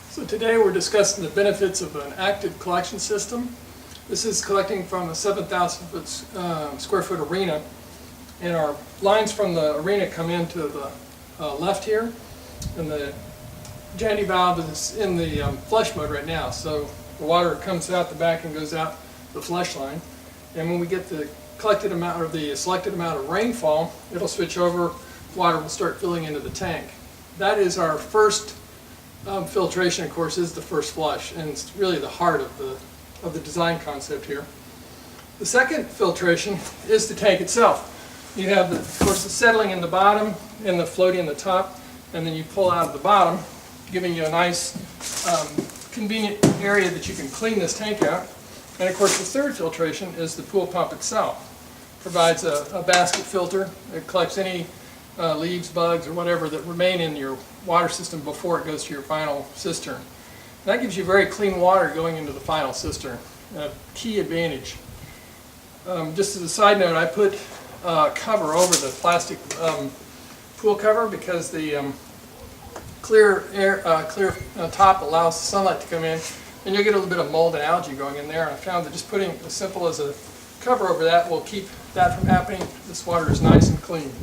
So today we're discussing the benefits of an active collection system. This is collecting from a 7,000 square foot arena, and our lines from the arena come into the left here, and the Jandy valve is in the flush mode right now, so the water comes out the back and goes out the flush line. And when we get the collected amount or the selected amount of rainfall, it'll switch over, water will start filling into the tank. That is our first filtration, of course, is the first flush, and it's really the heart of the design concept here. The second filtration is the tank itself. You have, of course, the settling in the bottom and the floating in the top, and then you pull out of the bottom, giving you a nice, convenient area that you can clean this tank out. And of course, the third filtration is the pool pump itself. Provides a basket filter. It collects any leaves, bugs, or whatever that remain in your water system before it goes to your final cistern. And that gives you very clean water going into the final cistern. A key advantage. Just as a side note, I put cover over the plastic pool cover because the clear top allows the sunlight to come in, and you'll get a little bit of mold and algae going in there. And I found that just putting as simple as a cover over that will keep that from happening. This water is nice and clean.